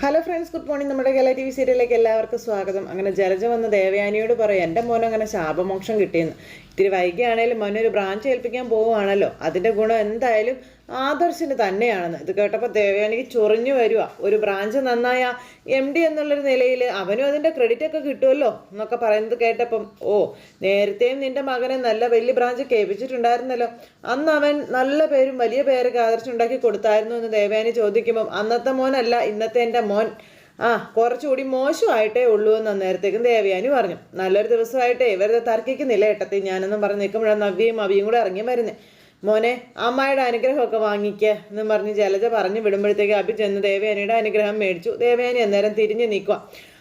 Hello friends, good morning. നമ്മുടെ Kerala TV സീരിയലിലേക്ക് എല്ലാവർക്കും സ്വാഗതം. അങ്ങനെ ജലജ വന്ന് ദേവയാനിയോട് പറയും, എൻ്റെ മോൻ അങ്ങനെ ശാപമോക്ഷം കിട്ടിയെന്ന്. ഇത്തിരി വൈകിയാണേലും മോനൊരു ബ്രാഞ്ച് ഏൽപ്പിക്കാൻ പോവുകയാണല്ലോ, അതിൻ്റെ ഗുണം എന്തായാലും ആദർശിന് തന്നെയാണെന്ന്. ഇത് കേട്ടപ്പോൾ ദേവയാനിക്ക് ചൊറിഞ്ഞു വരിക. ഒരു ബ്രാഞ്ച് നന്നായ MD എന്നുള്ളൊരു നിലയിൽ അവനും അതിൻ്റെ ക്രെഡിറ്റ് ഒക്കെ കിട്ടുമല്ലോ എന്നൊക്കെ പറയുന്നത് കേട്ടപ്പം, ഓ നേരത്തെയും നിൻ്റെ മകനെ നല്ല വലിയ ബ്രാഞ്ച് കേൾപ്പിച്ചിട്ടുണ്ടായിരുന്നല്ലോ, അന്ന് അവൻ നല്ല പേരും വലിയ പേരൊക്കെ ആദർശുണ്ടാക്കി കൊടുത്തായിരുന്നു എന്ന് ദേവയാനി ചോദിക്കുമ്പം, അന്നത്തെ മോനല്ല ഇന്നത്തെ എൻ്റെ മോൻ കുറച്ചുകൂടി മോശമായിട്ടേ ഉള്ളൂ എന്ന് അന്നേരത്തേക്കും ദേവയാനി പറഞ്ഞു. നല്ലൊരു ദിവസമായിട്ടേ വെറുതെ തർക്കിക്കുന്നില്ല ഏട്ടത്തി ഞാനെന്നും പറഞ്ഞ് നിൽക്കുമ്പോഴാണ് നവ്യയും അവിയും കൂടെ ഇറങ്ങി വരുന്നത്. മോനെ അമ്മയുടെ അനുഗ്രഹമൊക്കെ വാങ്ങിക്കുക എന്നും പറഞ്ഞ് ജലജ പറഞ്ഞു വിടുമ്പോഴത്തേക്ക് അഭി ചെന്ന് ദേവയാനിയുടെ അനുഗ്രഹം മേടിച്ചു. ദേവയാനി അന്നേരം തിരിഞ്ഞു നിൽക്കുക.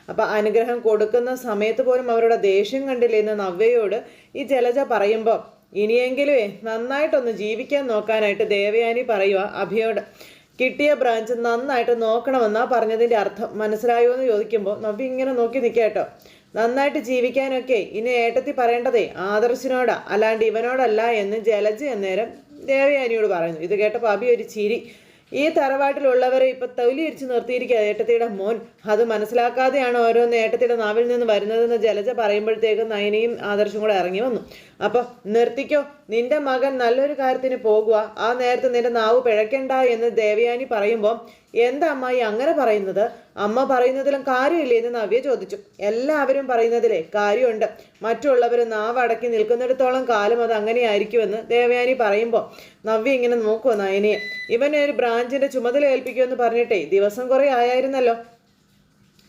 അപ്പം അനുഗ്രഹം കൊടുക്കുന്ന സമയത്ത് പോലും അവരുടെ ദേഷ്യം കണ്ടില്ലേ എന്ന് നവ്യയോട് ഈ ജലജ പറയുമ്പോൾ, ഇനിയെങ്കിലും നന്നായിട്ടൊന്ന് ജീവിക്കാൻ നോക്കാനായിട്ട് ദേവയാനി പറയുക അഭിയോട്. കിട്ടിയ ബ്രാഞ്ച് നന്നായിട്ട് നോക്കണമെന്നാ പറഞ്ഞതിൻ്റെ അർത്ഥം മനസ്സിലായോ എന്ന് ചോദിക്കുമ്പോൾ നവ്യ ഇങ്ങനെ നോക്കി നിൽക്കാട്ടോ. നന്നായിട്ട് ജീവിക്കാനൊക്കെ ഇനി ഏട്ടത്തി പറയേണ്ടതേ ആദർശിനോടാ, അല്ലാണ്ട് ഇവനോടല്ല എന്ന് ജലജ അന്നേരം ദേവയാനിയോട് പറയുന്നു. ഇത് കേട്ടപ്പോൾ അഭി ഒരു ചിരി. ഈ തറവാട്ടിലുള്ളവരെ ഇപ്പം തൊലിയിരിച്ച് നിർത്തിയിരിക്കുക ഏട്ടത്തിയുടെ മോൻ, അത് മനസ്സിലാക്കാതെയാണ് ഓരോന്ന് ഏട്ടത്തിയുടെ നാവിൽ നിന്ന് വരുന്നതെന്ന് ജലജ പറയുമ്പോഴത്തേക്കും നയനയും ആദർശം കൂടെ ഇറങ്ങി വന്നു. അപ്പം നിർത്തിക്കോ, നിന്റെ മകൻ നല്ലൊരു കാര്യത്തിന് പോകുക, ആ നേരത്തെ നിന്റെ നാവ് പിഴയ്ക്കണ്ട എന്ന് ദേവയാനി പറയുമ്പോൾ, എന്താ അമ്മായി അങ്ങനെ പറയുന്നത്, അമ്മ പറയുന്നതിലും കാര്യമില്ലേ എന്ന് നവ്യ ചോദിച്ചു. എല്ലാവരും പറയുന്നതിലേ കാര്യമുണ്ട്, മറ്റുള്ളവർ നാവ് അടക്കി നിൽക്കുന്നിടത്തോളം കാലം അത് അങ്ങനെയായിരിക്കുമെന്ന് ദേവയാനി പറയുമ്പോൾ നവ്യ ഇങ്ങനെ നോക്കുമോ നയനയെ. ഇവനെ ഒരു ബ്രാഞ്ചിന്റെ ചുമതല ഏൽപ്പിക്കുമെന്ന് പറഞ്ഞിട്ടേ ദിവസം കുറേ ആയായിരുന്നല്ലോ,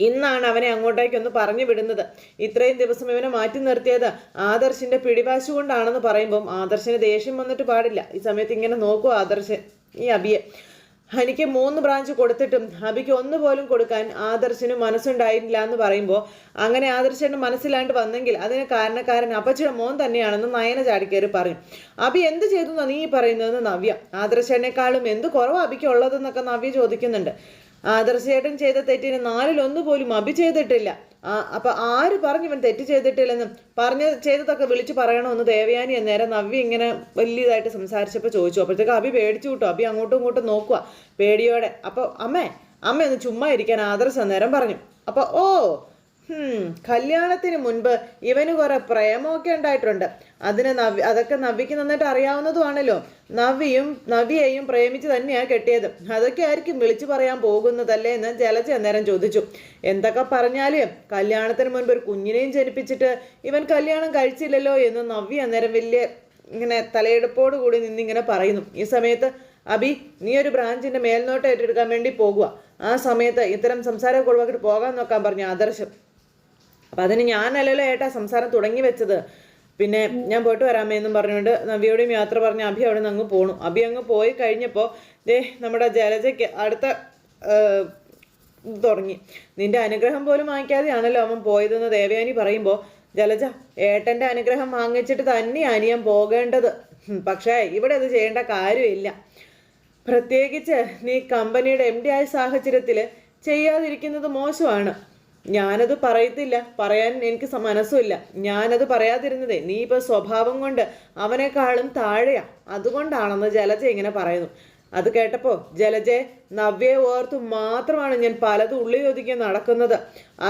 ഇന്നാണ് അവനെ അങ്ങോട്ടേക്കൊന്ന് പറഞ്ഞു വിടുന്നത്. ഇത്രയും ദിവസം ഇവനെ മാറ്റി നിർത്തിയത് ആദർശിന്റെ പിടിവാശി കൊണ്ടാണെന്ന് പറയുമ്പം ആദർശിന് ദേഷ്യം വന്നിട്ട് പാടില്ല. ഈ സമയത്ത് ഇങ്ങനെ നോക്കുക ആദർശൻ ഈ അബിയെ. എനിക്ക് 3 ബ്രാഞ്ച് കൊടുത്തിട്ടും അബിക്ക് ഒന്നുപോലും കൊടുക്കാൻ ആദർശന് മനസ്സുണ്ടായില്ല എന്ന് പറയുമ്പോൾ, അങ്ങനെ ആദർശന് മനസ്സിലാണ്ട് വന്നെങ്കിൽ അതിന് കാരണക്കാരൻ അപ്പച്ചിയുടെ മോൻ തന്നെയാണെന്ന് നയന ചാടിക്കയറി പറഞ്ഞു. അബി എന്ത് ചെയ്തു എന്നാ നീ പറയുന്നതെന്ന് നവ്യ. ആദർശനേക്കാളും എന്ത് കുറവ് അബിക്ക് ഉള്ളതെന്നൊക്കെ നവ്യ ചോദിക്കുന്നുണ്ട്. ആദർശേട്ടൻ ചെയ്ത തെറ്റിന് 4-1 പോലും അബി ചെയ്തിട്ടില്ല. അപ്പൊ ആര് പറഞ്ഞു ഇവൻ തെറ്റ് ചെയ്തിട്ടില്ലെന്നും ചെയ്തതൊക്കെ വിളിച്ചു പറയണമെന്ന് ദേവയാനി അന്നേരം നവ്യ ഇങ്ങനെ വലിയതായിട്ട് സംസാരിച്ചപ്പോൾ ചോദിച്ചു. അപ്പോഴത്തേക്ക് അബി പേടിച്ചു കിട്ടും. അബി അങ്ങോട്ടും ഇങ്ങോട്ടും നോക്കുക പേടിയോടെ. അപ്പോൾ അമ്മ ഒന്ന് ചുമ്മാ ഇരിക്കാൻ ആദർശ് അന്നേരം പറഞ്ഞു. അപ്പോൾ കല്യാണത്തിന് മുൻപ് ഇവന് കുറെ പ്രേമമൊക്കെ ഉണ്ടായിട്ടുണ്ട്. അതൊക്കെ നവ്യക്ക് നന്നായിട്ട് അറിയാവുന്നതുമാണല്ലോ. നവ്യയെയും പ്രേമിച്ച് തന്നെയാണ് കെട്ടിയത്. അതൊക്കെ ആയിരിക്കും വിളിച്ചു പറയാൻ പോകുന്നതല്ലേ എന്ന് ജലജ അന്നേരം ചോദിച്ചു. എന്തൊക്കെ പറഞ്ഞാലും കല്യാണത്തിന് മുൻപ് ഒരു കുഞ്ഞിനെയും ജനിപ്പിച്ചിട്ട് ഇവൻ കല്യാണം കഴിച്ചില്ലല്ലോ എന്ന് നവ്യ അന്നേരം വലിയ ഇങ്ങനെ തലയെടുപ്പോട് കൂടി നിന്നിങ്ങനെ പറയുന്നു. ഈ സമയത്ത് അബി നീ ഒരു ബ്രാഞ്ചിന്റെ മേൽനോട്ടം ഏറ്റെടുക്കാൻ വേണ്ടി പോകുക. ആ സമയത്ത് ഇത്തരം സംസാരമൊക്കെ ഒഴിവാക്കിട്ട് പോകാൻ നോക്കാൻ പറഞ്ഞു ആദർശം. അപ്പം അതിന് ഞാനല്ലല്ലോ ഏട്ടാ സംസാരം തുടങ്ങി വെച്ചത്, പിന്നെ ഞാൻ പോയിട്ട് വരാമേ എന്നും പറഞ്ഞുകൊണ്ട് നവ്യയോടും യാത്ര പറഞ്ഞ് അഭി അവിടെ നിന്ന് അങ്ങ് പോണു. അഭി അങ്ങ് പോയി കഴിഞ്ഞപ്പോൾ നമ്മുടെ ജലജയ്ക്ക് അടുത്ത തുടങ്ങി. നിന്റെ അനുഗ്രഹം പോലും വാങ്ങിക്കാതെയാണല്ലോ അവൻ പോയതെന്ന് ദേവയാനി പറയുമ്പോൾ, ജലജ ഏട്ടൻ്റെ അനുഗ്രഹം വാങ്ങിച്ചിട്ട് തന്നെയാണ് ഞാൻ പോകേണ്ടത്, പക്ഷേ ഇവിടെ അത് ചെയ്യേണ്ട കാര്യമില്ല. പ്രത്യേകിച്ച് നീ കമ്പനിയുടെ MD ആയ സാഹചര്യത്തിൽ ചെയ്യാതിരിക്കുന്നത് മോശമാണ്. ഞാനത് പറയത്തില്ല, പറയാൻ എനിക്ക് മനസ്സുമില്ല. ഞാനത് പറയാതിരുന്നതേ നീ ഇപ്പോൾ സ്വഭാവം കൊണ്ട് അവനേക്കാളും താഴെയാ, അതുകൊണ്ടാണെന്ന് ജലജ ഇങ്ങനെ പറയുന്നു. അത് കേട്ടപ്പോൾ ജലജയെ നവ്യയെ ഓർത്തു മാത്രമാണ് ഞാൻ പലതും ഉള്ളിയൊതുക്കി നടക്കുന്നത്.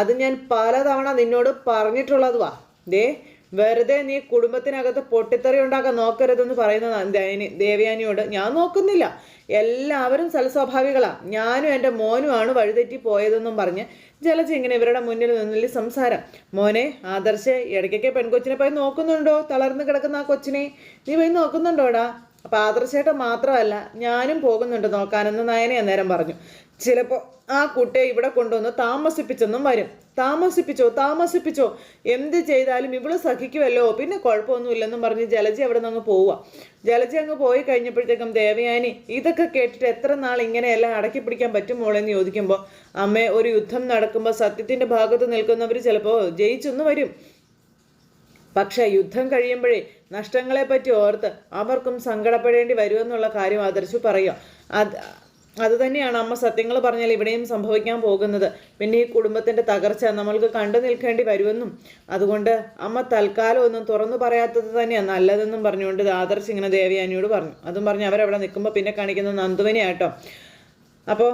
അത് ഞാൻ പലതവണ നിന്നോട് പറഞ്ഞിട്ടുള്ളതുവാ. വെറുതെ നീ കുടുംബത്തിനകത്ത് പൊട്ടിത്തെറി ഉണ്ടാക്കാൻ നോക്കരുതെന്ന് പറയുന്ന ദേവയാനിയോട് ഞാൻ നോക്കുന്നില്ല, എല്ലാവരും സൽസ്വഭാവികളാ, ഞാനും എൻ്റെ മോനുമാണ് വഴിതെറ്റി പോയതെന്നും പറഞ്ഞ് ജലജ ഇങ്ങനെ ഇവരുടെ മുന്നിൽ നിന്നില്ല സംസാരം. മോനെ ആദർശ് ഇടയ്ക്കൊക്കെ പെൺകൊച്ചിനെ പോയി നോക്കുന്നുണ്ടോ? തളർന്ന് കിടക്കുന്ന ആ കൊച്ചിനെ നീ പോയി നോക്കുന്നുണ്ടോടാ? അപ്പം ആദർശേട്ടൻ മാത്രമല്ല ഞാനും പോകുന്നുണ്ട് നോക്കാനെന്ന് നയന അന്നേരം പറഞ്ഞു. ചിലപ്പോൾ ആ കുട്ടിയെ ഇവിടെ കൊണ്ടുവന്ന് താമസിപ്പിച്ചെന്നും വരും. താമസിപ്പിച്ചോ എന്ത് ചെയ്താലും ഇവള് സഹിക്കുമല്ലോ, പിന്നെ കുഴപ്പമൊന്നുമില്ലെന്നും പറഞ്ഞ് ജലജ അവിടെ നിന്ന് അങ്ങ് പോവുക. ജലജ അങ്ങ് പോയി കഴിഞ്ഞപ്പോഴത്തേക്കും ദേവയാനി ഇതൊക്കെ കേട്ടിട്ട് എത്ര നാൾ ഇങ്ങനെയെല്ലാം അടക്കി പിടിക്കാൻ പറ്റും മോളെന്ന് ചോദിക്കുമ്പോൾ, അമ്മേ ഒരു യുദ്ധം നടക്കുമ്പോൾ സത്യത്തിന്റെ ഭാഗത്ത് നിൽക്കുന്നവർ ചിലപ്പോൾ ജയിച്ചൊന്നു വരും, പക്ഷെ യുദ്ധം കഴിയുമ്പോഴേ നഷ്ടങ്ങളെ പറ്റി ഓർത്ത് അവർക്കും സങ്കടപ്പെടേണ്ടി വരുമെന്നുള്ള കാര്യം ആദർശു പറയുക. അത് തന്നെയാണ് അമ്മ സത്യങ്ങൾ പറഞ്ഞാൽ ഇവിടെയും സംഭവിക്കാൻ പോകുന്നത്. പിന്നെ ഈ കുടുംബത്തിൻ്റെ തകർച്ച നമ്മൾക്ക് കണ്ടു നിൽക്കേണ്ടി വരുമെന്നും അതുകൊണ്ട് അമ്മ തൽക്കാലം ഒന്നും തുറന്നു പറയാത്തത് തന്നെയാണ് നല്ലതെന്നും പറഞ്ഞുകൊണ്ട് ആദർശ് ഇങ്ങനെ ദേവയാനിയോട് പറഞ്ഞു. അതും പറഞ്ഞ് അവരവിടെ നിൽക്കുമ്പോൾ പിന്നെ കാണിക്കുന്നത് നന്ദുവിനെ ആട്ടോ. അപ്പോൾ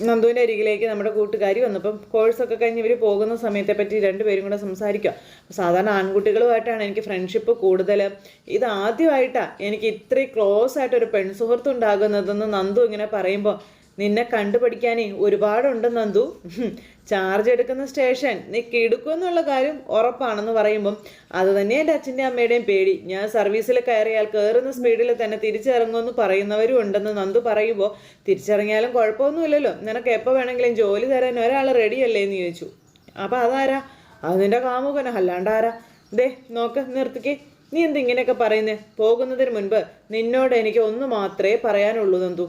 നന്ദുവിൻ്റെ അരികിലേക്ക് നമ്മുടെ കൂട്ടുകാരി വന്നപ്പം കോഴ്സൊക്കെ കഴിഞ്ഞ് ഇവർ പോകുന്ന സമയത്തെ പറ്റി രണ്ടുപേരും കൂടെ സംസാരിക്കുക. സാധാരണ ആൺകുട്ടികളുമായിട്ടാണ് എനിക്ക് ഫ്രണ്ട്ഷിപ്പ് കൂടുതൽ. ഇതാദ്യമായിട്ടാണ് എനിക്ക് ഇത്രയും ക്ലോസ് ആയിട്ടൊരു പെൺസുഹൃത്ത് ഉണ്ടാകുന്നതെന്ന് നന്ദു ഇങ്ങനെ പറയുമ്പോൾ, നിന്നെ കണ്ടുപഠിക്കാനേ ഒരുപാടുണ്ട് നന്ദു. ചാർജ് എടുക്കുന്ന സ്റ്റേഷൻ നീ കിടക്കുമെന്നുള്ള കാര്യം ഉറപ്പാണെന്ന് പറയുമ്പം അത് തന്നെ എൻ്റെ അച്ഛൻ്റെ അമ്മയുടെയും പേടി. ഞാൻ സർവീസിൽ കയറിയാൽ കയറുന്ന സ്പീഡിൽ തന്നെ തിരിച്ചിറങ്ങുമെന്ന് പറയുന്നവരും ഉണ്ടെന്ന് നന്ദു പറയുമ്പോൾ, തിരിച്ചിറങ്ങിയാലും കുഴപ്പമൊന്നുമില്ലല്ലോ, നിനക്ക് എപ്പോൾ വേണമെങ്കിലും ജോലി തരാൻ ഒരാൾ റെഡിയല്ലേ എന്ന് ചോദിച്ചു. അപ്പം അതാരാ? അതിൻ്റെ കാമുകനോ, അല്ലാണ്ട് ആരാ? ദേ നോക്ക്, നിർത്തിക്കേ, നീ എന്തിങ്ങനെയൊക്കെ പറയുന്നേ? പോകുന്നതിന് മുൻപ് നിന്നോട് എനിക്ക് ഒന്ന് മാത്രമേ പറയാനുള്ളൂ നന്ദു.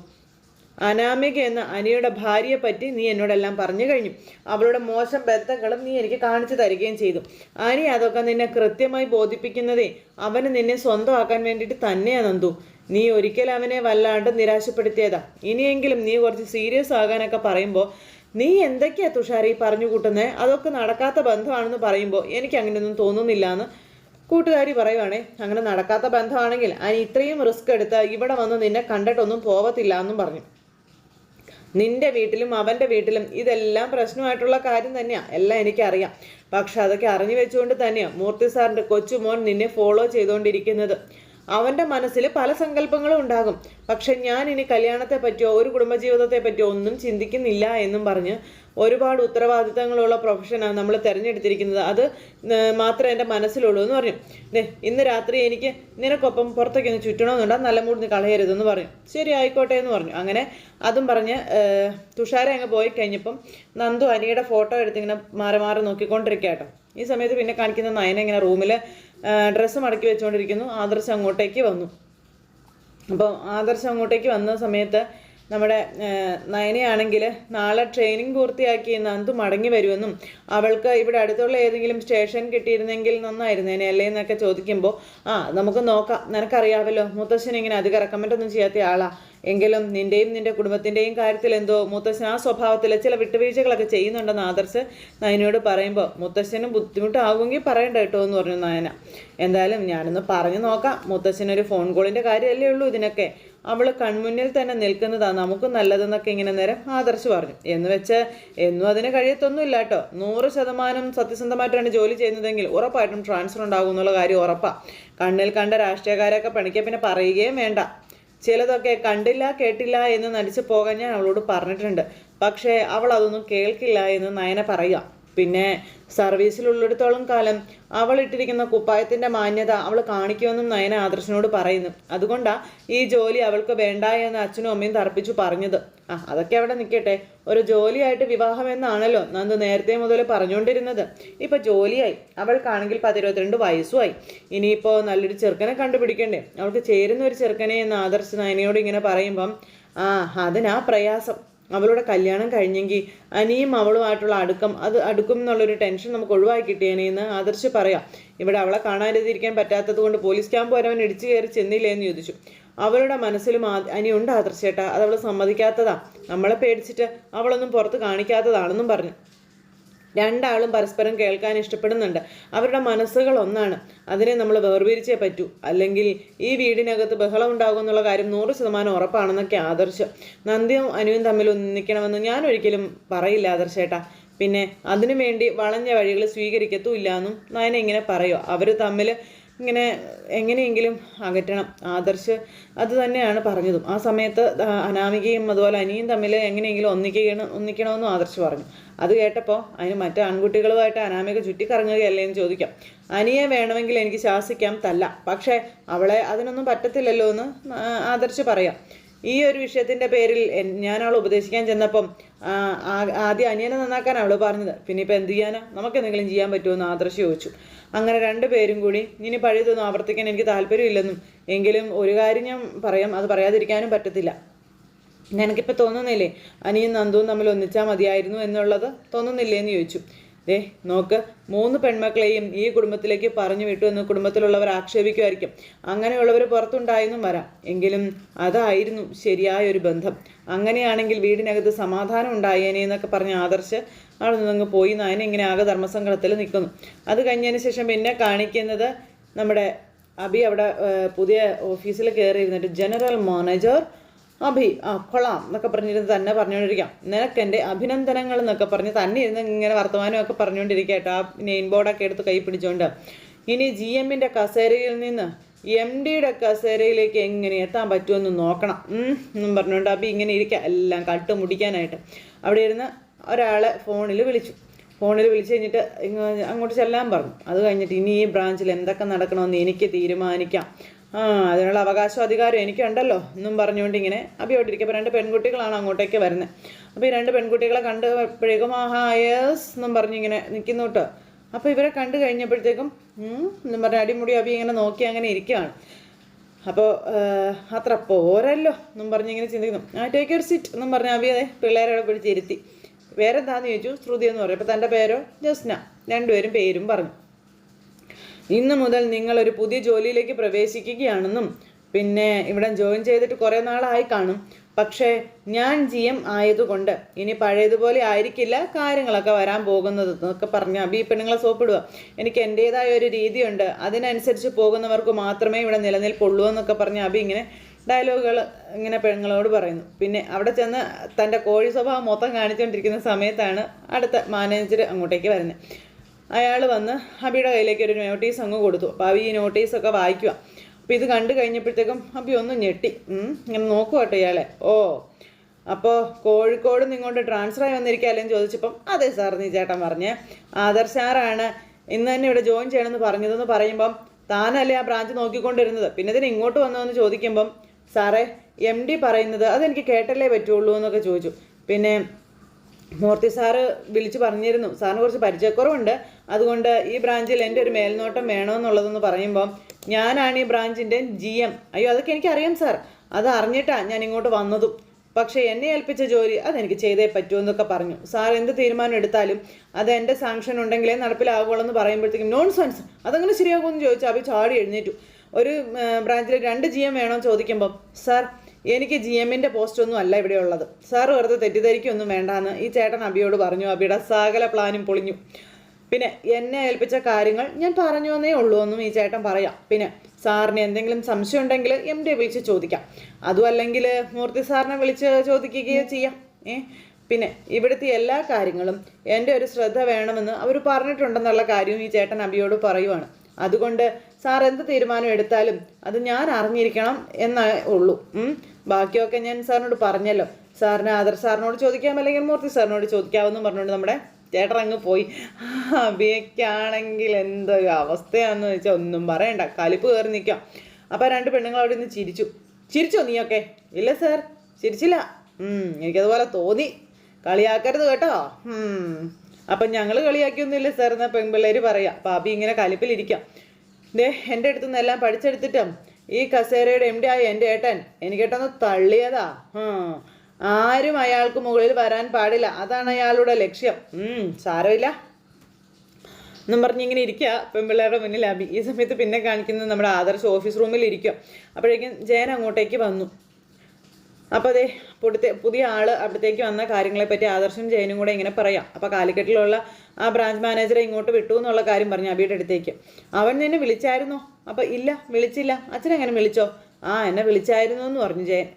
അനാമിക എന്ന അനിയുടെ ഭാര്യയെ പറ്റി നീ എന്നോടെല്ലാം പറഞ്ഞു കഴിഞ്ഞു. അവളുടെ മോശം ബന്ധങ്ങളും നീ എനിക്ക് കാണിച്ചു തരികയും ചെയ്തു. അനി അതൊക്കെ നിന്നെ കൃത്യമായി ബോധിപ്പിക്കുന്നതേ അവന് നിന്നെ സ്വന്തമാക്കാൻ വേണ്ടിയിട്ട് തന്നെയാണ് നന്ദു. നീ ഒരിക്കലും അവനെ വല്ലാണ്ട് നിരാശപ്പെടുത്തിയതാ. ഇനിയെങ്കിലും നീ കുറച്ച് സീരിയസ് ആകാനൊക്കെ പറയുമ്പോൾ നീ എന്തൊക്കെയാ തുഷാരി പറഞ്ഞു കൂട്ടുന്നത്? അതൊക്കെ നടക്കാത്ത ബന്ധമാണെന്ന് പറയുമ്പോൾ എനിക്ക് അങ്ങനെയൊന്നും തോന്നുന്നില്ല എന്ന് കൂട്ടുകാരി പറയുവാണേ. അങ്ങനെ നടക്കാത്ത ബന്ധമാണെങ്കിൽ അനി ഇത്രയും റിസ്ക് എടുത്ത് ഇവിടെ വന്ന് നിന്നെ കണ്ടിട്ടൊന്നും പോവത്തില്ല എന്നും പറഞ്ഞു. നിന്റെ വീട്ടിലും അവൻ്റെ വീട്ടിലും ഇതെല്ലാം പ്രശ്നമായിട്ടുള്ള കാര്യം തന്നെയാണ്, എല്ലാം എനിക്കറിയാം. പക്ഷെ അതൊക്കെ അറിഞ്ഞു വെച്ചുകൊണ്ട് തന്നെയാണ് മൂർത്തി സാറിൻ്റെ കൊച്ചുമോൻ നിന്നെ ഫോളോ ചെയ്തുകൊണ്ടിരിക്കുന്നത്. അവൻ്റെ മനസ്സിൽ പല സങ്കല്പങ്ങളും ഉണ്ടാകും. പക്ഷെ ഞാൻ ഇനി കല്യാണത്തെ പറ്റിയോ ഒരു കുടുംബജീവിതത്തെ പറ്റിയോ ഒന്നും ചിന്തിക്കുന്നില്ല എന്നും പറഞ്ഞ് ഒരുപാട് ഉത്തരവാദിത്തങ്ങളുള്ള പ്രൊഫഷനാണ് നമ്മൾ തിരഞ്ഞെടുത്തിരിക്കുന്നത്. അത് മാത്രമേ എൻ്റെ മനസ്സിലുള്ളൂ എന്ന് പറഞ്ഞു. ഇന്ന് രാത്രി എനിക്ക് നിനക്കൊപ്പം പുറത്തേക്കൊന്ന് ചുറ്റണമെന്നുണ്ട്, നല്ല മൂഡ് നീ കളയരുതെന്ന് പറഞ്ഞു. ശരി ആയിക്കോട്ടെ എന്ന് പറഞ്ഞു. അങ്ങനെ അതും പറഞ്ഞ് തുഷാര അങ്ങ് പോയി കഴിഞ്ഞപ്പം നന്ദു അനിയുടെ ഫോട്ടോ എടുത്തിങ്ങനെ മാറി മാറി നോക്കിക്കൊണ്ടിരിക്കുക കേട്ടോ. ഈ സമയത്ത് പിന്നെ കാണിക്കുന്ന നയന ഇങ്ങനെ റൂമിൽ ഡ്രസ്സ് മടക്കി വെച്ചുകൊണ്ടിരിക്കുന്നു. ആദർശ് അങ്ങോട്ടേക്ക് വന്നു. അപ്പോൾ ആദർശ് അങ്ങോട്ടേക്ക് വന്ന സമയത്ത് നമ്മുടെ നയനയാണെങ്കിൽ നാളെ ട്രെയിനിങ് പൂർത്തിയാക്കി നന്ദു മടങ്ങി വരുമെന്നും അവൾക്ക് ഇവിടെ അടുത്തുള്ള ഏതെങ്കിലും സ്റ്റേഷൻ കിട്ടിയിരുന്നെങ്കിൽ നന്നായിരുന്നേനെ അല്ലേ എന്നൊക്കെ ചോദിക്കുമ്പോൾ, നമുക്ക് നോക്കാം, നിനക്കറിയാമല്ലോ മുത്തശ്ശൻ ഇങ്ങനെ അധികം റെക്കമെൻഡൊന്നും ചെയ്യാത്ത ആളാ. എങ്കിലും നിൻ്റെയും നിൻ്റെ കുടുംബത്തിൻ്റെയും കാര്യത്തിൽ എന്തോ മുത്തശ്ശൻ ആ സ്വഭാവത്തിൽ ചില വിട്ടുവീഴ്ചകളൊക്കെ ചെയ്യുന്നുണ്ടെന്ന് ആദർശ് നയനയോട് പറയുമ്പോൾ, മുത്തശ്ശനും ബുദ്ധിമുട്ടാകുമെങ്കിൽ പറയണ്ട കേട്ടോ എന്ന് പറഞ്ഞു നയന. എന്തായാലും ഞാനൊന്ന് പറഞ്ഞു നോക്കാം, മുത്തശ്ശനൊരു ഫോൺ കോളിൻ്റെ കാര്യമല്ലേ ഉള്ളൂ ഇതിനൊക്കെ, അവൾ കൺമുന്നിൽ തന്നെ നിൽക്കുന്നതാണ് നമുക്ക് നല്ലതെന്നൊക്കെ ഇങ്ങനെ നേരം ആദർശ് പറഞ്ഞു. എന്ന് വെച്ച് എന്നും അതിന് കഴിയത്തൊന്നുമില്ല കേട്ടോ. 100% സത്യസന്ധമായിട്ടാണ് ജോലി ചെയ്യുന്നതെങ്കിൽ ഉറപ്പായിട്ടും ട്രാൻസ്ഫർ ഉണ്ടാകും എന്നുള്ള കാര്യം ഉറപ്പാണ്. കണ്ണിൽ കണ്ട രാഷ്ട്രീയക്കാരൊക്കെ പണിക്ക് പിന്നെ പറയുകയും വേണ്ട. ചിലതൊക്കെ കണ്ടില്ല കേട്ടില്ല എന്ന് നടിച്ചു പോകാൻ ഞാൻ അവളോട് പറഞ്ഞിട്ടുണ്ട്. പക്ഷേ അവൾ അതൊന്നും കേൾക്കില്ല എന്ന് നയന പറയുക. പിന്നെ സർവീസിലുള്ളിടത്തോളം കാലം അവൾ ഇട്ടിരിക്കുന്ന കുപ്പായത്തിൻ്റെ മാന്യത അവൾ കാണിക്കുമെന്നും നയന ആദർശനോട് പറയുന്നു. അതുകൊണ്ടാണ് ഈ ജോലി അവൾക്ക് വേണ്ട എന്ന് അച്ഛനും അമ്മയും തർപ്പിച്ചു പറഞ്ഞത്. അതൊക്കെ അവിടെ നിൽക്കട്ടെ, ഒരു ജോലിയായിട്ട് വിവാഹം എന്നാണല്ലോ നന്ദു നേരത്തെ മുതൽ പറഞ്ഞുകൊണ്ടിരുന്നത്. ഇപ്പം ജോലിയായി, അവൾക്കാണെങ്കിൽ 22 വയസ്സുമായി. ഇനിയിപ്പോൾ നല്ലൊരു ചെറുക്കനെ കണ്ടുപിടിക്കണ്ടേ, അവൾക്ക് ചേരുന്ന ഒരു ചെറുക്കനെ എന്ന് ആദർശ് നയനയോട് ഇങ്ങനെ പറയുമ്പം അതിനാ പ്രയാസം. അവളുടെ കല്യാണം കഴിഞ്ഞെങ്കിൽ അനിയും അവളുമായിട്ടുള്ള അടുക്കും എന്നുള്ളൊരു ടെൻഷൻ നമുക്ക് ഒഴിവാക്കി കിട്ടിയേനെന്ന് ആദർശ് പറയാം. ഇവിടെ അവളെ കാണാതിരിക്കാൻ പറ്റാത്തത് കൊണ്ട് പോലീസ് ക്യാമ്പ് വരെ അവൻ ഇടിച്ചു കയറി ചെന്നില്ലേ എന്ന് ചോദിച്ചു. അവളുടെ മനസ്സിലും അനിയുണ്ട് ആദർശേട്ടാ, അത് അവൾ സമ്മതിക്കാത്തതാ, നമ്മളെ പേടിച്ചിട്ട് അവളൊന്നും പുറത്ത് കാണിക്കാത്തതാണെന്നും പറഞ്ഞു. രണ്ടാളും പരസ്പരം കേൾക്കാൻ ഇഷ്ടപ്പെടുന്നുണ്ട്. അവരുടെ മനസ്സുകൾ ഒന്നാണ്. അതിനെ നമ്മൾ വേർപിരിച്ചേ പറ്റൂ, അല്ലെങ്കിൽ ഈ വീടിനകത്ത് ബഹളം ഉണ്ടാകും എന്നുള്ള കാര്യം 100% ഉറപ്പാണെന്നൊക്കെ ആദർശ്. നന്ദിയും അനുവും തമ്മിൽ ഒന്നിക്കണമെന്ന് ഞാൻ ഒരിക്കലും പറയില്ല ആദർശേട്ടാ. പിന്നെ അതിനു വേണ്ടി വളഞ്ഞ വഴികൾ സ്വീകരിക്കത്തുമില്ല എന്നും നയന ഇങ്ങനെ പറയുമോ. അവർ തമ്മിൽ ഇങ്ങനെ എങ്ങനെയെങ്കിലും അകറ്റണം. ആദർശ് അത് തന്നെയാണ് പറഞ്ഞതും. ആ സമയത്ത് അനാമികയും അതുപോലെ അനിയും തമ്മിൽ എങ്ങനെയെങ്കിലും ഒന്നിക്കണമെന്നും ആദർശ് പറഞ്ഞു. അത് കേട്ടപ്പോൾ അതിന് മറ്റു ആൺകുട്ടികളുമായിട്ട് അനാമിക ചുറ്റിക്കറങ്ങുകയല്ലേ എന്ന് ചോദിക്കാം. അനിയെ വേണമെങ്കിൽ എനിക്ക് ശാസിക്കാം, തല്ല, പക്ഷേ അവളെ അതിനൊന്നും പറ്റത്തില്ലല്ലോ എന്ന് ആദർശ് പറയാം. ഈ ഒരു വിഷയത്തിൻ്റെ പേരിൽ ഞാൻ അവളെ ഉപദേശിക്കാൻ ചെന്നപ്പം ആദ്യം അനിയനെ നന്നാക്കാൻ അവൾ പറഞ്ഞത്, പിന്നെ ഇപ്പം എന്ത് ചെയ്യാനാ, നമുക്ക് എന്തെങ്കിലും ചെയ്യാൻ പറ്റുമോ എന്ന് ആദർശ് ചോദിച്ചു. അങ്ങനെ രണ്ടുപേരും കൂടി ഇനി പഴയതൊന്നും ആവർത്തിക്കാൻ എനിക്ക് താല്പര്യമില്ലെന്നും, എങ്കിലും ഒരു കാര്യം ഞാൻ പറയാം, അത് പറയാതിരിക്കാനും പറ്റത്തില്ല. നിനക്കിപ്പോൾ തോന്നുന്നില്ലേ അനിയും നന്ദുവും തമ്മിൽ ഒന്നിച്ചാൽ മതിയായിരുന്നു എന്നുള്ളത്, തോന്നുന്നില്ലേ എന്ന് ചോദിച്ചു. നോക്ക്, 3 പെൺമക്കളെയും ഈ കുടുംബത്തിലേക്ക് പറഞ്ഞു വിട്ടു എന്ന് കുടുംബത്തിലുള്ളവർ ആക്ഷേപിക്കുമായിരിക്കും. അങ്ങനെയുള്ളവർ പുറത്തുണ്ടായെന്നും വരാം. എങ്കിലും അതായിരുന്നു ശരിയായൊരു ബന്ധം. അങ്ങനെയാണെങ്കിൽ വീടിനകത്ത് സമാധാനം ഉണ്ടായേനെ എന്നൊക്കെ പറഞ്ഞ ആദർശ് അവിടെ നിന്നങ്ങ് പോയി. നയന ഇങ്ങനെ ആകെ ധർമ്മസങ്കടത്തിൽ നിൽക്കുന്നു. അത് കഴിഞ്ഞതിന് ശേഷം പിന്നെ കാണിക്കുന്നത് നമ്മുടെ അബി അവിടെ പുതിയ ഓഫീസിൽ കയറിയിരുന്നിട്ട് ജനറൽ മാനേജർ അഭി കൊള്ളാം എന്നൊക്കെ പറഞ്ഞിരുന്ന് തന്നെ പറഞ്ഞുകൊണ്ടിരിക്കാം. നിനക്കെൻ്റെ അഭിനന്ദനങ്ങൾ എന്നൊക്കെ പറഞ്ഞ് തന്നെ ഇരുന്ന് ഇങ്ങനെ വർത്തമാനമൊക്കെ പറഞ്ഞുകൊണ്ടിരിക്കട്ടെ. ആ നെയിൻ ബോർഡൊക്കെ എടുത്ത് കൈ പിടിച്ചുകൊണ്ട് ഇനി GMൻ്റെ കസേരയിൽ നിന്ന് MDയുടെ കസേരയിലേക്ക് എങ്ങനെ എത്താൻ പറ്റുമെന്ന് നോക്കണം എന്നും പറഞ്ഞുകൊണ്ട് അഭി ഇങ്ങനെ ഇരിക്കുക, എല്ലാം കട്ട് മുടിക്കാനായിട്ട്. അവിടെ ഇരുന്ന് ഒരാളെ ഫോണിൽ വിളിച്ചു കഴിഞ്ഞിട്ട് അങ്ങോട്ട് ചെല്ലാൻ പറഞ്ഞു. അത് കഴിഞ്ഞിട്ട് ഇനി ഈ ബ്രാഞ്ചിൽ എന്തൊക്കെ നടക്കണമെന്ന് എനിക്ക് തീരുമാനിക്കാം, അതിനുള്ള അവകാശം അധികാരം എനിക്കുണ്ടല്ലോ എന്നും പറഞ്ഞുകൊണ്ട് ഇങ്ങനെ അഭിയോട്ടിരിക്കുക. അപ്പോൾ 2 പെൺകുട്ടികളാണ് അങ്ങോട്ടേക്ക് വരുന്നത്. അപ്പോൾ ഈ 2 പെൺകുട്ടികളെ കണ്ടപ്പോഴേക്കും യെസ് എന്നും പറഞ്ഞിങ്ങനെ നിൽക്കുന്നു കേട്ടോ. അപ്പോൾ ഇവരെ കണ്ടു കഴിഞ്ഞപ്പോഴത്തേക്കും എന്നും പറഞ്ഞ് അടിമുടി അഭി ഇങ്ങനെ നോക്കി അങ്ങനെ ഇരിക്കുകയാണ്. അപ്പോൾ അത്ര പോരല്ലോ എന്നും പറഞ്ഞിങ്ങനെ ചിന്തിക്കുന്നു. ടേക്ക് യുവർ സിറ്റ് എന്നും പറഞ്ഞ അഭി അതെ പിള്ളേരെ പിടിച്ചിരുത്തി. വേറെന്താന്ന് ചോദിച്ചു. ശ്രുതി എന്ന് പറയും. അപ്പോൾ തൻ്റെ പേരോ ജസ്ന. 2 പേരും പേരും പറഞ്ഞു. ഇന്ന് മുതൽ നിങ്ങളൊരു പുതിയ ജോലിയിലേക്ക് പ്രവേശിക്കുകയാണെന്നും പിന്നെ ഇവിടെ ജോയിൻ ചെയ്തിട്ട് കുറേ നാളായി കാണും, പക്ഷേ ഞാൻ GM ആയതുകൊണ്ട് ഇനി പഴയതുപോലെ ആയിരിക്കില്ല കാര്യങ്ങളൊക്കെ വരാൻ പോകുന്നത് എന്നൊക്കെ പറഞ്ഞ് അഭി പെണ്ണുങ്ങളെ സോപ്പിടുക. എനിക്ക് എൻ്റേതായ ഒരു രീതിയുണ്ട്, അതിനനുസരിച്ച് പോകുന്നവർക്ക് മാത്രമേ ഇവിടെ നിലനിൽപ്പുള്ളൂ എന്നൊക്കെ പറഞ്ഞ് അഭി ഇങ്ങനെ ഡയലോഗുകൾ ഇങ്ങനെ പെണ്ണുങ്ങളോട് പറയുന്നു. പിന്നെ അവിടെ ചെന്ന് തൻ്റെ കോഴി സ്വഭാവം മൊത്തം കാണിച്ചുകൊണ്ടിരിക്കുന്ന സമയത്താണ് അടുത്ത മാനേജർ അങ്ങോട്ടേക്ക് വരുന്നത്. അയാൾ വന്ന് അബിയുടെ കയ്യിലേക്ക് ഒരു നോട്ടീസ് അങ്ങ് കൊടുത്തു. അപ്പോൾ അബി ഈ നോട്ടീസൊക്കെ വായിക്കുക. അപ്പോൾ ഇത് കണ്ടു കഴിഞ്ഞപ്പോഴത്തേക്കും അബി ഒന്ന് ഞെട്ടി ഇങ്ങനെ നോക്കുക കേട്ടോ ഇയാളെ. അപ്പോൾ കോഴിക്കോട് നിങ്ങോട്ട് ട്രാൻസ്ഫർ ആയി വന്നിരിക്കുകയല്ലേന്ന് ചോദിച്ചപ്പം അതെ സാർ നീ ചേട്ടൻ പറഞ്ഞേ ആദർശ് സാറാണ് ഇന്ന് തന്നെ ഇവിടെ ജോയിൻ ചെയ്യണമെന്ന് പറഞ്ഞതെന്ന് പറയുമ്പം താനല്ലേ ആ ബ്രാഞ്ച് നോക്കിക്കൊണ്ടിരുന്നത്, പിന്നെ ഇതിന് ഇങ്ങോട്ട് വന്നതെന്ന് ചോദിക്കുമ്പം സാറേ MD പറയുന്നത് അതെനിക്ക് കേട്ടല്ലേ പറ്റുള്ളൂ എന്നൊക്കെ ചോദിച്ചു. പിന്നെ മൂർത്തി സാറ് വിളിച്ച് പറഞ്ഞിരുന്നു സാറിന് കുറച്ച് പരിചയക്കുറവുണ്ട്, അതുകൊണ്ട് ഈ ബ്രാഞ്ചിൽ എൻ്റെ ഒരു മേൽനോട്ടം വേണമെന്നുള്ളതെന്ന് പറയുമ്പം ഞാനാണ് ഈ ബ്രാഞ്ചിൻ്റെ GM. അയ്യോ അതൊക്കെ എനിക്കറിയാം സാർ, അത് അറിഞ്ഞിട്ടാണ് ഞാൻ ഇങ്ങോട്ട് വന്നതും, പക്ഷേ എന്നെ ഏൽപ്പിച്ച ജോലി അതെനിക്ക് ചെയ്തേ പറ്റൂ എന്നൊക്കെ പറഞ്ഞു. സാർ എന്ത് തീരുമാനം എടുത്താലും അത് എൻ്റെ സാങ്ഷൻ ഉണ്ടെങ്കിലേ നടപ്പിലാകുള്ളൂ എന്ന് പറയുമ്പോഴത്തേക്കും നോൺസെൻസ് അതങ്ങനെ ശരിയാകുമെന്ന് ചോദിച്ചാൽ അഭി ചാടി എഴുന്നേറ്റു. ഒരു ബ്രാഞ്ചിൽ 2 GM വേണമെന്ന് ചോദിക്കുമ്പം സാർ എനിക്ക് GMൻ്റെ പോസ്റ്റൊന്നും അല്ല ഇവിടെ ഉള്ളത്, സാർ വെറുതെ തെറ്റിദ്ധരിക്കൊന്നും വേണ്ടാന്ന് ഈ ചേട്ടൻ അബിയോട് പറഞ്ഞു. അബിയുടെ സകല പ്ലാനും പൊളിഞ്ഞു. പിന്നെ എന്നെ ഏൽപ്പിച്ച കാര്യങ്ങൾ ഞാൻ പറഞ്ഞു എന്നേ ഉള്ളൂ എന്നും ഈ ചേട്ടൻ പറയാം. പിന്നെ സാറിന് എന്തെങ്കിലും സംശയം ഉണ്ടെങ്കിൽ MDയെ വിളിച്ച് ചോദിക്കാം, അതും അല്ലെങ്കിൽ മൂർത്തി സാറിനെ വിളിച്ച് ചോദിക്കുകയോ ചെയ്യാം. പിന്നെ ഇവിടുത്തെ എല്ലാ കാര്യങ്ങളും എൻ്റെ ഒരു ശ്രദ്ധ വേണമെന്ന് അവർ പറഞ്ഞിട്ടുണ്ടെന്നുള്ള കാര്യവും ഈ ചേട്ടൻ അബിയോട് പറയുവാണ്. അതുകൊണ്ട് സാർ എന്ത് തീരുമാനം എടുത്താലും അത് ഞാൻ അറിഞ്ഞിരിക്കണം എന്നേ ഉള്ളൂ. ബാക്കിയൊക്കെ ഞാൻ സാറിനോട് പറഞ്ഞല്ലോ, സാറിന് ആദർശ് സാറിനോട് ചോദിക്കാം അല്ലെങ്കിൽ മൂർത്തി സാറിനോട് ചോദിക്കാമെന്നും പറഞ്ഞുകൊണ്ട് നമ്മുടെ ചേട്ടൻ അങ്ങ് പോയി. അബിയക്കാണെങ്കിൽ എന്തൊരു അവസ്ഥയാണെന്ന് വെച്ചാൽ ഒന്നും പറയണ്ട, കലിപ്പ് കയറി നിൽക്കാം. അപ്പോൾ 2 പെണ്ണുങ്ങൾ അവിടെ നിന്ന് ചിരിച്ചോ നീയൊക്കെ? ഇല്ല സാർ ചിരിച്ചില്ല, എനിക്കതുപോലെ തോന്നി, കളിയാക്കരുത് കേട്ടോ. അപ്പം ഞങ്ങൾ കളിയാക്കിയൊന്നുമില്ല സാർ എന്നാൽ പെൺപിള്ളേർ പറയാം. അപ്പം അബി ഇങ്ങനെ കലിപ്പിലിരിക്കാം. എൻ്റെ അടുത്തു നിന്നെല്ലാം പഠിച്ചെടുത്തിട്ടും ഈ കസേരയുടെ MD ആയ എൻ്റെ ഏട്ടൻ എനിക്കേട്ടൊന്ന് തള്ളിയതാ. ആരും അയാൾക്ക് മുകളിൽ വരാൻ പാടില്ല, അതാണ് അയാളുടെ ലക്ഷ്യം. സാരമില്ല എന്നും പറഞ്ഞിങ്ങനെ ഇരിക്കുക പെൺപിള്ളേരുടെ മുന്നിൽ അബി. ഈ സമയത്ത് പിന്നെ കാണിക്കുന്നത് നമ്മുടെ ആദർശ് ഓഫീസ് റൂമിൽ ഇരിക്കുക. അപ്പോഴേക്കും ജയൻ അങ്ങോട്ടേക്ക് വന്നു. അപ്പോൾ അതേ പുതിയ ആൾ അവിടത്തേക്ക് വന്ന കാര്യങ്ങളെപ്പറ്റി ആദർശും ജയനും കൂടെ ഇങ്ങനെ പറയാം. അപ്പോൾ കാലിക്കറ്റിലുള്ള ആ ബ്രാഞ്ച് മാനേജറെ ഇങ്ങോട്ട് വിട്ടു എന്നുള്ള കാര്യം പറഞ്ഞു അബിയുടെ അടുത്തേക്ക്. അവൻ നിന്നെ വിളിച്ചായിരുന്നോ? അപ്പോൾ ഇല്ല വിളിച്ചില്ല. അച്ഛനെങ്ങനെ വിളിച്ചോ? എന്നെ വിളിച്ചായിരുന്നു എന്ന് പറഞ്ഞു ജയൻ.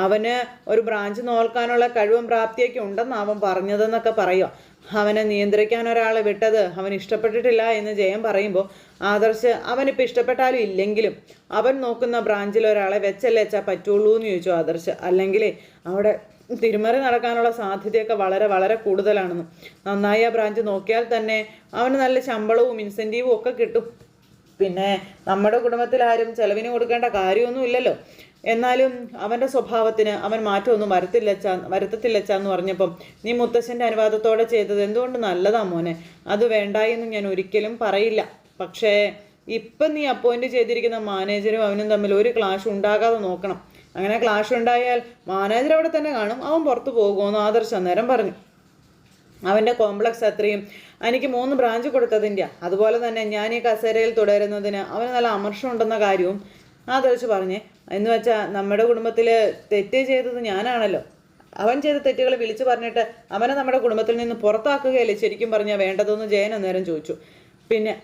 അവന് ഒരു ബ്രാഞ്ച് നോക്കാനുള്ള കഴിവും പ്രാപ്തിയൊക്കെ ഉണ്ടെന്ന് അവൻ പറഞ്ഞതെന്നൊക്കെ പറയുക. അവനെ നിയന്ത്രിക്കാൻ ഒരാളെ വിട്ടത് അവൻ ഇഷ്ടപ്പെട്ടിട്ടില്ല എന്ന് ജയൻ പറയുമ്പോൾ ആദർശ് അവനിപ്പോൾ ഇഷ്ടപ്പെട്ടാലും ഇല്ലെങ്കിലും അവൻ നോക്കുന്ന ബ്രാഞ്ചിൽ ഒരാളെ വെച്ചാൽ പറ്റുള്ളൂ എന്ന് ചോദിച്ചു ആദർശ്. അല്ലെങ്കിൽ അവിടെ തിരുമറി നടക്കാനുള്ള സാധ്യതയൊക്കെ വളരെ വളരെ കൂടുതലാണെന്നും നന്നായി ആ ബ്രാഞ്ച് നോക്കിയാൽ തന്നെ അവന് നല്ല ശമ്പളവും ഇൻസെൻറ്റീവും ഒക്കെ കിട്ടും. പിന്നെ നമ്മുടെ കുടുംബത്തിൽ ആരും ചെലവിന് കൊടുക്കേണ്ട കാര്യമൊന്നും ഇല്ലല്ലോ. എന്നാലും അവൻ്റെ സ്വഭാവത്തിന് അവൻ മാറ്റമൊന്നും വരുത്തത്തില്ലച്ചാന്ന് പറഞ്ഞപ്പം നീ മുത്തശ്ശൻ്റെ അനുവാദത്തോടെ ചെയ്തത് എന്തുകൊണ്ട് നല്ലതാ മോനെ, അത് വേണ്ടായെന്ന് ഞാൻ ഒരിക്കലും പറയില്ല. പക്ഷേ ഇപ്പം നീ അപ്പോയിൻ്റ് ചെയ്തിരിക്കുന്ന മാനേജരും അവനും തമ്മിൽ ഒരു ക്ലാഷ് ഉണ്ടാകാതെ നോക്കണം. അങ്ങനെ ക്ലാഷ് ഉണ്ടായാൽ മാനേജർ അവിടെ തന്നെ കാണും, അവൻ പുറത്തു പോകുമെന്ന് ആദർശ് അന്നേരം പറഞ്ഞു. അവൻ്റെ കോംപ്ലക്സ് അത്രയും എനിക്ക് 3 ബ്രാഞ്ച് കൊടുത്തതിൻ്റെ, അതുപോലെ തന്നെ ഞാൻ ഈ കസേരയിൽ തുടരുന്നതിന് അവന് നല്ല അമർഷമുണ്ടെന്ന കാര്യവും ആദർശ് പറഞ്ഞേ. എന്ന് വെച്ചാൽ നമ്മുടെ കുടുംബത്തിൽ തെറ്റ് ചെയ്തത് ഞാനാണല്ലോ, അവൻ ചെയ്ത തെറ്റുകൾ വിളിച്ചു പറഞ്ഞിട്ട് അവനെ നമ്മുടെ കുടുംബത്തിൽ നിന്ന് പുറത്താക്കുകയല്ലേ ശരിക്കും പറഞ്ഞാൽ വേണ്ടതെന്ന് ജയൻ അന്നേരം ചോദിച്ചു. പിന്നെ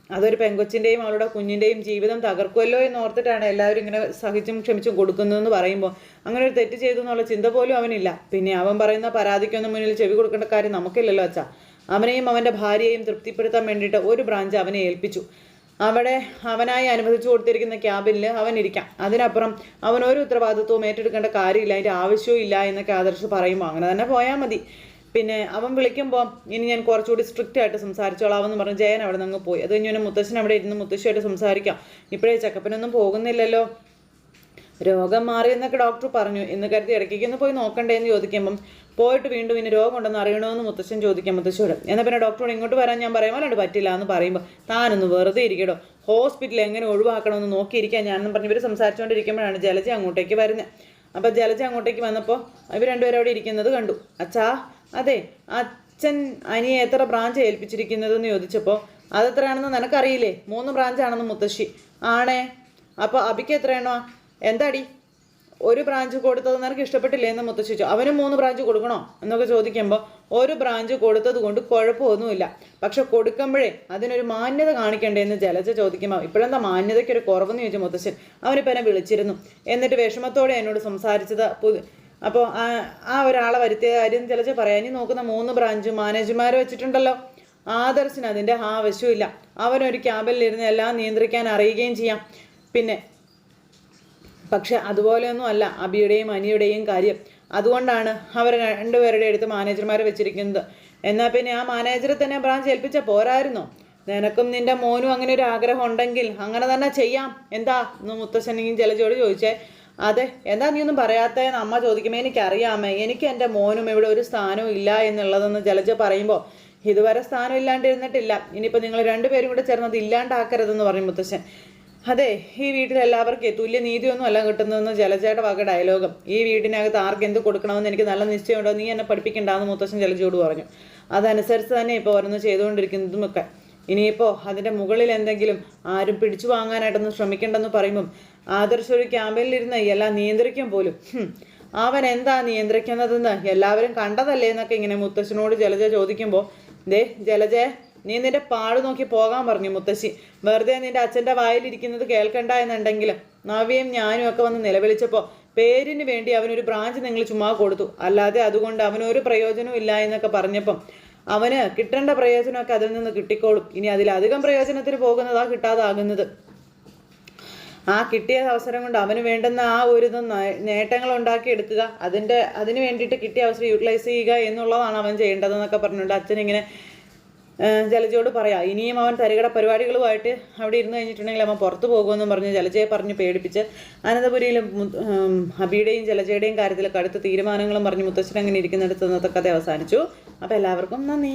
അതൊരു പെങ്കൊച്ചിൻ്റെയും അവളുടെ കുഞ്ഞിൻ്റെയും ജീവിതം തകർക്കുമല്ലോ എന്ന് ഓർത്തിട്ടാണ് എല്ലാവരും ഇങ്ങനെ സഹിച്ചും ക്ഷമിച്ചും കൊടുക്കുന്നതെന്ന് പറയുമ്പോൾ അങ്ങനെ ഒരു തെറ്റ് ചെയ്തു എന്നുള്ള ചിന്ത പോലും അവനില്ല. പിന്നെ അവൻ പറയുന്ന പരാതിക്കൊന്നും മുന്നിൽ ചെവി കൊടുക്കേണ്ട കാര്യം നമുക്കില്ലല്ലോ അച്ഛാ. അവനെയും അവൻ്റെ ഭാര്യയെയും തൃപ്തിപ്പെടുത്താൻ വേണ്ടിയിട്ട് ഒരു ബ്രാഞ്ച് അവനെ ഏൽപ്പിച്ചു. അവിടെ അവനായി അനുവദിച്ചു കൊടുത്തിരിക്കുന്ന ക്യാബിനിൽ അവൻ ഇരിക്കാം. അതിനപ്പുറം അവൻ ഒരു ഉത്തരവാദിത്വവും ഏറ്റെടുക്കേണ്ട കാര്യമില്ല, അതിൻ്റെ ആവശ്യവും ഇല്ല എന്നൊക്കെ ആദർശ് പറയുമ്പോൾ അങ്ങനെ തന്നെ പോയാൽ മതി. പിന്നെ അവൻ വിളിക്കുമ്പോൾ ഇനി ഞാൻ കുറച്ചുകൂടി സ്ട്രിക്റ്റ് ആയിട്ട് സംസാരിച്ചോളാമെന്ന് പറഞ്ഞ് ജയൻ അവിടെ നിന്ന് പോയി. അത് കഴിഞ്ഞ് മുത്തശ്ശൻ അവിടെ ഇരുന്ന് മുത്തശ്ശിയായിട്ട് സംസാരിക്കാം. ഇപ്പോഴേ ചെക്കപ്പിനൊന്നും പോകുന്നില്ലല്ലോ, രോഗം മാറിയെന്നൊക്കെ ഡോക്ടർ പറഞ്ഞു എന്ന് കരുതി ഇടയ്ക്കൊന്ന് പോയി നോക്കണ്ടേന്ന് ചോദിക്കുമ്പം പോയിട്ട് വീണ്ടും ഇനി രോഗം ഉണ്ടെന്ന് അറിയണമെന്ന് മുത്തശ്ശൻ ചോദിക്കാം മുത്തശ്ശിയോട്. എന്നാൽ പിന്നെ ഡോക്ടറോട് ഇങ്ങോട്ട് വരാൻ ഞാൻ പറയാം, അല്ലാണ്ട് പറ്റില്ല എന്ന് പറയുമ്പോൾ താനൊന്ന് വെറുതെ ഇരിക്കടോ, ഹോസ്പിറ്റലിൽ എങ്ങനെ ഒഴിവാക്കണമെന്ന് നോക്കിയിരിക്കാൻ ഞാനെന്ന് പറഞ്ഞ് ഇവർ സംസാരിച്ചുകൊണ്ടിരിക്കുമ്പോഴാണ് ജലജ അങ്ങോട്ടേക്ക് വരുന്നത്. അപ്പം ജലജ അങ്ങോട്ടേക്ക് വന്നപ്പോൾ ഇവർ രണ്ടുപേരും അവിടെ ഇരിക്കുന്നത് കണ്ടു. അച്ഛാ, അതെ അച്ഛൻ അനിയെ എത്ര ബ്രാഞ്ച് ഏൽപ്പിച്ചിരിക്കുന്നതെന്ന് ചോദിച്ചപ്പോൾ അതെത്രയാണെന്ന് നിനക്കറിയില്ലേ? 3 ബ്രാഞ്ചാണെന്ന് മുത്തശ്ശി. ആണേ, അപ്പോൾ അബിക്ക് എത്രയാണോ? എന്താടി ഒരു ബ്രാഞ്ച് കൊടുത്തത് നിനക്ക് ഇഷ്ടപ്പെട്ടില്ലേ എന്ന് മുത്തശ്ശി ചോദിച്ചു. അവനും 3 ബ്രാഞ്ച് കൊടുക്കണോ എന്നൊക്കെ ചോദിക്കുമ്പോൾ ഒരു ബ്രാഞ്ച് കൊടുത്തത് കൊണ്ട് കുഴപ്പമൊന്നുമില്ല, പക്ഷെ കൊടുക്കുമ്പോഴേ അതിനൊരു മാന്യത കാണിക്കണ്ടേ എന്ന് ജലജ ചോദിക്കുമ്പോൾ ഇപ്പോഴെന്താ മാന്യതയ്ക്കൊരു കുറവെന്ന് ചോദിച്ചു മുത്തശ്ശൻ. അവനിപ്പോൾ എന്നെ വിളിച്ചിരുന്നു, എന്നിട്ട് വിഷമത്തോടെ എന്നോട് സംസാരിച്ചത് അപ്പോൾ ആ ഒരാളെ വരുത്തിയ കാര്യം ജലജ പറയാൻ. ഇനി നോക്കുന്ന 3 ബ്രാഞ്ച് മാനേജർമാർ വെച്ചിട്ടുണ്ടല്ലോ. ആദർശിന് അതിൻ്റെ ആവശ്യമില്ല, അവനൊരു ക്യാബിലിരുന്ന് എല്ലാം നിയന്ത്രിക്കാൻ അറിയുകയും ചെയ്യാം. പിന്നെ പക്ഷെ അതുപോലെയൊന്നും അല്ല അബിയുടെയും അനിയുടെയും കാര്യം. അതുകൊണ്ടാണ് അവർ രണ്ടുപേരുടെ അടുത്ത് മാനേജർമാരെ വെച്ചിരിക്കുന്നത്. എന്നാൽ പിന്നെ ആ മാനേജറെ തന്നെ ബ്രാഞ്ച് ഏൽപ്പിച്ച പോരായിരുന്നോ? നിനക്കും നിന്റെ മോനും അങ്ങനെ ഒരു ആഗ്രഹം ഉണ്ടെങ്കിൽ അങ്ങനെ തന്നെ ചെയ്യാം. എന്താ എന്ന് മുത്തശ്ശനെയും ജലജയോട് ചോദിച്ചേ. അതെ, എന്താ നീ ഒന്നും പറയാത്തതെന്ന് അമ്മ ചോദിക്കുമ്പോൾ എനിക്കറിയാമേ, എനിക്ക് എൻ്റെ മോനും ഇവിടെ ഒരു സ്ഥാനവും ഇല്ല എന്നുള്ളതെന്ന് ജലജ പറയുമ്പോൾ ഇതുവരെ സ്ഥാനം ഇല്ലാണ്ടിരുന്നിട്ടില്ല, ഇനിയിപ്പോൾ നിങ്ങൾ രണ്ടുപേരും കൂടെ ചേർന്നത് ഇല്ലാണ്ടാക്കരുതെന്ന് പറയും മുത്തശ്ശൻ. അതെ, ഈ വീട്ടിൽ എല്ലാവർക്കും തുല്യ നീതിയൊന്നും അല്ല കിട്ടുന്നതെന്ന് ജലജയുടെ വക ഡയലോഗും. ഈ വീടിനകത്ത് ആർക്ക് എന്ത് കൊടുക്കണമെന്ന് എനിക്ക് നല്ല നിശ്ചയമുണ്ടോ, നീ എന്നെ പഠിപ്പിക്കണ്ടെന്ന് മുത്തശ്ശൻ ജലജയോട് പറഞ്ഞു. അതനുസരിച്ച് തന്നെ ഇപ്പോൾ ഓരോന്ന് ചെയ്തുകൊണ്ടിരിക്കുന്നതുമൊക്കെ. ഇനിയിപ്പോൾ അതിൻ്റെ മുകളിൽ എന്തെങ്കിലും ആരും പിടിച്ചു വാങ്ങാനായിട്ടൊന്നും ശ്രമിക്കേണ്ടെന്ന് പറയുമ്പം ആദർശ് ഒരു ക്യാമ്പിലിരുന്ന് എല്ലാം നിയന്ത്രിക്കും പോലും. അവൻ എന്താ നിയന്ത്രിക്കുന്നതെന്ന് എല്ലാവരും കണ്ടതല്ലേ എന്നൊക്കെ ഇങ്ങനെ മുത്തശ്ശനോട് ജലജ ചോദിക്കുമ്പോൾ ദേ ജലജയെ, നീ നിന്റെ പാട് നോക്കി പോകാൻ പറഞ്ഞു മുത്തശ്ശി. വെറുതെ നിന്റെ അച്ഛൻ്റെ വായിലിരിക്കുന്നത് കേൾക്കണ്ട എന്നുണ്ടെങ്കിൽ നവ്യയും ഞാനും ഒക്കെ വന്ന് നിലവിളിച്ചപ്പോൾ പേരിന് വേണ്ടി അവനൊരു ബ്രാഞ്ച് നിങ്ങൾ ചുമ്മാ കൊടുത്തു, അല്ലാതെ അതുകൊണ്ട് അവനൊരു പ്രയോജനവും ഇല്ല എന്നൊക്കെ പറഞ്ഞപ്പം അവന് കിട്ടേണ്ട പ്രയോജനമൊക്കെ അതിൽ നിന്ന് കിട്ടിക്കോളും. ഇനി അതിലധികം പ്രയോജനത്തിന് പോകുന്നതാ കിട്ടാതാകുന്നത്. ആ കിട്ടിയ അവസരം കൊണ്ട് അവന് വേണ്ടുന്ന ആ ഒരു നേട്ടങ്ങൾ ഉണ്ടാക്കിയെടുക്കുക, അതിന് വേണ്ടിയിട്ട് കിട്ടിയ അവസരം യൂട്ടിലൈസ് ചെയ്യുക എന്നുള്ളതാണ് അവൻ ചെയ്യേണ്ടതെന്നൊക്കെ പറഞ്ഞുകൊണ്ട് അച്ഛനിങ്ങനെ ജലജയോട് പറയാം. ഇനിയും അവൻ തരികട പരിപാടികളുമായിട്ട് അവിടെ ഇരുന്ന് കഴിഞ്ഞിട്ടുണ്ടെങ്കിൽ അവൻ പുറത്തു പോകുമെന്നും പറഞ്ഞ് ജലജയെ പറഞ്ഞ് പേടിപ്പിച്ച് അനന്തപുരിയിലും അബിയുടെയും ജലജയുടെയും കാര്യത്തിൽ കടുത്ത തീരുമാനങ്ങളും പറഞ്ഞ് മുത്തശ്ശൻ അങ്ങനെ ഇരിക്കുന്നിടത്ത് ഇന്നത്തെ കഥ അവസാനിച്ചു. അപ്പോൾ എല്ലാവർക്കും നന്ദി.